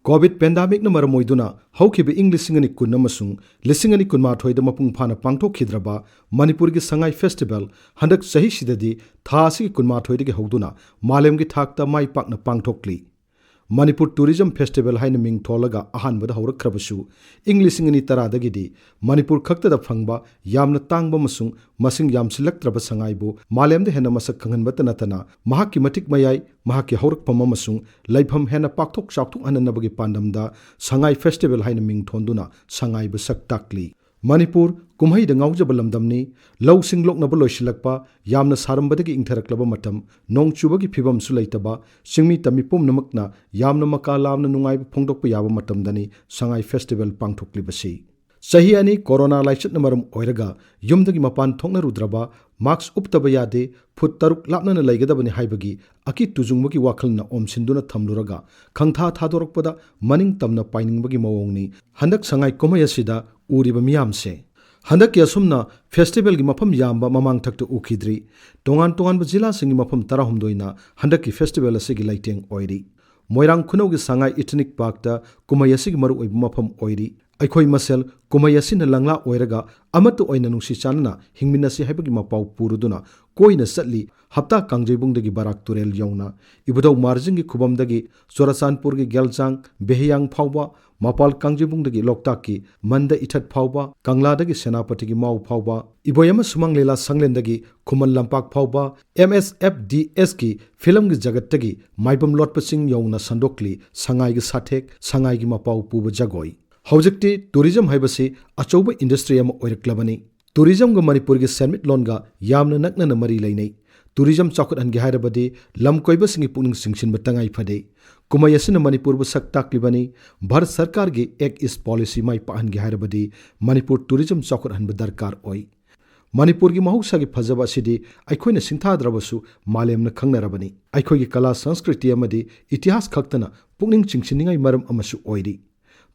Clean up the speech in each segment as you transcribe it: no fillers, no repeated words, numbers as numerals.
Covid pandemic न मरम ओइदुना हौखिबे इंग लिसिंग अनि कुन अमसुंग लिसिंग अनि कुनमाथोइद मपुंग फाना पांगथोखिद्रबा मणिपुर की संगाई फेस्टिवल हंदक सही सिददी था असि कुनमाथोइदगे हौदुना मालेमगी थाकता माई पाकना पांगथोक्ली मणिपुर टूरिज्म फेस्टिवल हाइन मिंग थोलगा अहानबद हौरखरबसु इंग लिसिंग अनि तरादगिदी मणिपुर खक्तदा फंगबा यामना तांगबा मसुंग मसिंग यामसिलक्त्रबा संगाइबु मालेमदे हेना मसक खंगनबत नतना महाकी मटिक मयाई महाकी हौरखफम अमसुंग लैफम हेना पाकथोक चाकथोक अननबगी पांडमदा संगाई फेस्टिवल हाइन मिंग थोंदुना संगाइबु सक ताकली मणिपुर कुम्हई दंगाउजब लमदमनी लौ सिंगलोकनब लोइसिलक्पा यामना सारंबदगी इंथरक्लबा मतम नोंग चुबगी फिबम सुलैतबा सिंगमी तमी पुमनमकना यामना मका लामना नुंगाइब फोंदोकपा याबा मतमदनी संगाई फेस्टिवल पांगथोक्लिबसी सही अनि कोरोना लाइचटना मरम ओइरगा युमदगी मपान थोंगनरुद्रबा मास्क उपतबा यादे फुट तरुक लापनना लैगदबनी हाइबगी अकि तुजुंगबगी वाखलना ओमसिंदुना थमलुरगा खंगथा थादोरकपदा मनिंग तमना पाइनिंगबगी मवोंगनी हंदक संगाई कुम्हई असिदा उरिबा मियामसे हंदक की असुमना फेस्टिवल की मफम यामबा ममांग थक्ता उखिद्री तोंगान तोंगानबा जिला सिंगी मफम 13 हंदक की फेस्टिवल असिगी लाइटेंग ओइरी मोइरांग खुनौगी संगाई इथनिक पार्कता कुम्हई असिगी मरु ओइबा मफम ओइरी अखोई मसेल कुम्हई असिना लंगला ओइरगा अमत ओइना नुंसी चानना हिंगमिनसी हाइबगी मपाउ पुरुदुना कोइना सटली हप्ता कांगजेबुंगदगी बाराक तुरेल यौना इबुदौ मार्जिंगी खुबमदगी सोरासानपुरगी गेलचांग बेहियांग फाउबा मपाल कांगजेबुंगदगी लोकताकी मंद इथत फाउबा कांगलादगी सेनापतिगी माउ फाउबा इबोयमा सुमंग लीला संगलेंदगी खुमन लंपाक फाउबा MSFDS की फिल्म की जगतगी माइबम लोटपसिंग यौना संदोकली संगाईगी साथेक संगाईगी मपाउ पुब जगोई हौजिक्ति टूरिज्म हाइबसी अचौब इंडस्ट्री अमा ओइरक्लबनी टूरिज्म ग मणिपुर की सेनमिट लोनगा यामना नकनना मरी लैनै टूरिज्म चौखटहनगे हाइरबदी लमकोइबसिंगी पुनिंग सिंगसिनबा तंगाई फदे कुम्हई असिना मणिपुरबु सक ताक्लिबनी भारत सरकार की एक्ट ईस्ट पॉलिसी माई पाहनगे हाइरबदी मणिपुर टूरिज्म चौखटहनबा दरकार ओइ मणिपुर की महौसागी फजबा असिदी अखोइना सिंथाद्रबसु मालेमना खंगनरबनी अखोइगी कला संस्कृति अमदी इतिहास खक्तना पुनिंग चिंगसिनिंगाई मरम अमसु ओइरी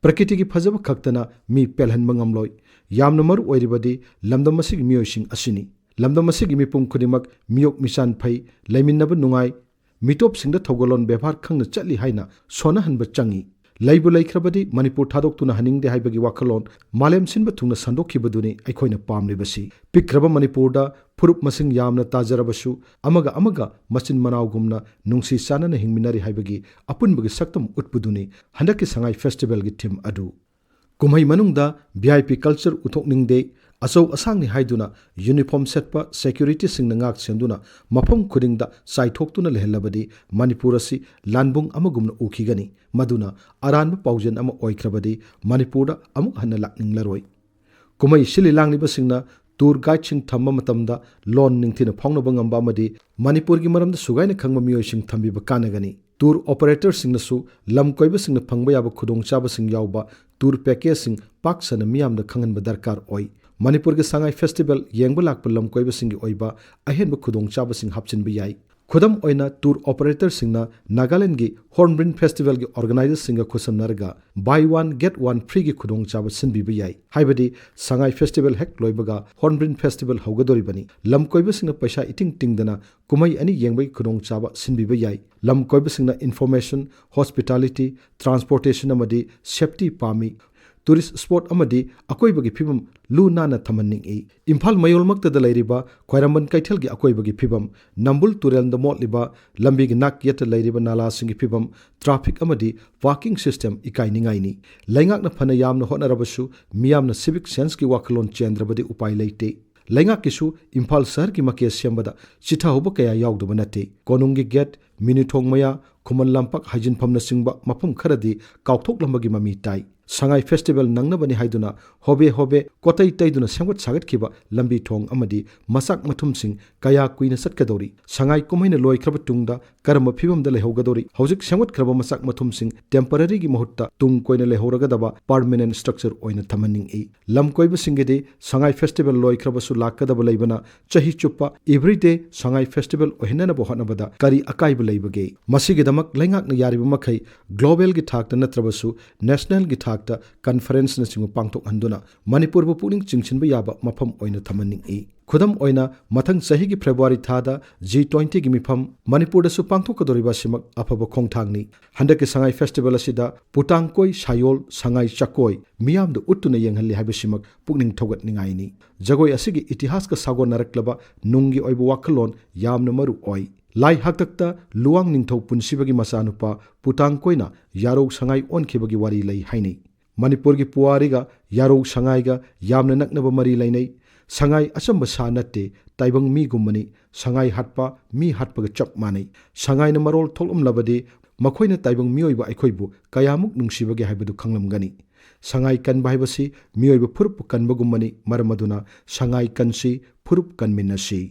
प्रकृति की फजब खक्तना मी पेलहनबा ngamloi यामना मरु ओइरिबदी लमदम असिगी मियोइसिंग असिनी लमदम असिगी मिपुंग खुदिमक मियोक मिसान फै लैमिन्नब नुंगाई मिटोप सिंगदा थौगलोन व्यवहार खंगना चटली हाइना सोनाहनबा चंगी लैबु लैख्रबदी मणिपुर थादोक्तुना हनिंगदे हाइबगी वाखलोन मालेम सिनबा थुंगना संदोखिबदुनी अखोइना पामलिबसी पिक्ख्रबा मणिपुरदा फुरुप मसिंग यामना ताजरबसु अमगा मचिन मनावगुमना नुंसी चानना हिंगमिनरी हाइबगी अपुनबगी सक्तम उटपुदुनी हंदकी संगाई फेस्टिवल की थीम अदु कुम्हई मनुंगदा VIP कल्चर उथोकनिंगदे असौ असांगनि हाइदुना यूनिफॉर्म सेटपा सिक्योरिटी सिंगना ngak सेंदुना मफम खुदिंगदा साइथोक्तुना लेहलबदी मणिपुर असि लानबुंग अमगुमना उखिगनी मदुना अरानबा पाउजन अमा ओइख्रबदी मणिपुरदा अमुक हन्ना लाकनिंगलरोय कुम्हई सिलि लांगलिबसिंगना टूर गाइड सिंग थम्बा मतमदा लोन निंगथिना फाउनबा ngamba amadi मणिपुर की मरमदा सुगाइना खंगबा मियोइसिंग थम्बिबा कानगनी टूर ऑपरेटर सिंगनसु लम कोइबसिंगना फंगबा याबा खुदोंचाबसिंग यावबा टूर पैकेज सिंग पाकसना मियामदा खंगनबा दरकार ओइ मणिपुर के संगाई फेस्टिवल येंगबा लाकपा लम कोइबसिंगी ओइबा अहेनबा खुदोंचाबसिंग हापचिनबा याई खुदम ओइना टूर ऑपरेटर सिंगना नागालैंड की हॉर्नबिल फेस्टिवल की ऑर्गेनाइजर सिंगा खुसमनरगा buy one get one free की खुदोंचाबा सिनबिबा याई हाइबदी संगाई फेस्टिवल हेक लोइबगा हॉर्नबिल फेस्टिवल हौगदोरिबनी लम कोइबसिंगना पैसा इटिंग टिंगदना कुम्हई अनि येंगबगी खुदोंचाबा सिनबिबा याई लम कोइबसिंगना इन्फॉर्मेशन हॉस्पिटैलिटी ट्रांसपोर्टेशन अमदी सेफ्टी पामी टूरिस्ट स्पॉट अमदी अकोइबगी फिबम लू नाना थमनिंगी इम्फाल मयोलमक्तदा लैरिबा ख्वाइरमबन कैथेलगी अकोइबगी फिबम नंबुल तुरेलदा मोटलिबा लंबीगी नाक येता लैरिबा नालासिंगी फिबम ट्रैफिक अमदी वाकिंग सिस्टम इकाइनिंगाइनी लैंगाकना फना यामना होनरबसु मियामना सिविक सेंस की वाखलोन चेंद्रबदी उपाय लैते लैंगाकिसु इम्फाल शहर की मके सेंबदा चिथाहुब कया यावदबा नते कोनुंगी गेट मिनिथोंग मया खुमन लंपक हाइजिनफमना सिंगबा मफम खरदी काउथोकलंबगी ममी ताई संगाई फेस्टिवल नंगनबनी हाइदुना होबे कोतई तैदुना सेंगत सागतखिबा लंबी थोंग अमदी मसाक मथुमसिंग कया कुइना सटकदौरी संगाई कुमैना लोइख्रब तुंगदा कर्म फिबमदा लेहौगदौरी हौजिक सेंगतख्रब मसाक मथुमसिंग टेम्पररी की महत्ता तुंग कोइना लेहौरगदबा परमानेंट स्ट्रक्चर ओइना थमनिंगी लम कोइबसिंगदे संगाई फेस्टिवल लोइख्रबसु लाकदबा लैबना चही चुप्पा एवरीडे संगाई फेस्टिवल ओहिननबा होनबदा करी अकाइब लेबगे मसिगिदमक लेंगाकना यारिबा मखै ग्लोबल की थाकता नत्रबसु नेशनल की थाकता कॉन्फ्रेंस न चिंगु पांगथोक हंदुना मणिपुर बु पुनिंग चिंगचिनबा याबा मफम ओइना थमनिंग खुदम ओइना मथंग सही की फेब्रुआरी थादा G20 की मिफम मणिपुर दसु पांगथोकदोरिबा सिमक अफब खोंगथांगनी हंदक संगाई फेस्टिवल असिदा पुटांगकोई सायोल संगाई चकोई मियाम दु उत्तुना येंगहल्ली हाइबसिमक पुनिंग थौगतनिंगाइनी जगोई असिगी इतिहास का सागो नरकलबा नुंगी ओइबु वाखलोन यामना मरु ओइ लाई हक्तक्ता लुवांग निंगथौ पुनसिबगी मसानुपा पुटांगकोइना यारो संगाई ओनखिबगी वारी लई हाइनी मणिपुर की पुआरिगा यारो संगाईगा यामना नकनबा मरी लैनै संगाई अचंब सा नत्ते ताइबंग मी गुम्मनी संगाई हटपा मी हटपग चप मानै संगाई न मरोल थोलमलबदे मखोइना ताइबंग मिओइबा अखोइबु कयामुक नुंसिबगे हाइबदु खंगलमगनी संगाई कनबा हाइबसी मिओइबा फुरुप कनबगुम्मनी मरमदुना संगाई कनसी फुरुप कनमिनसी।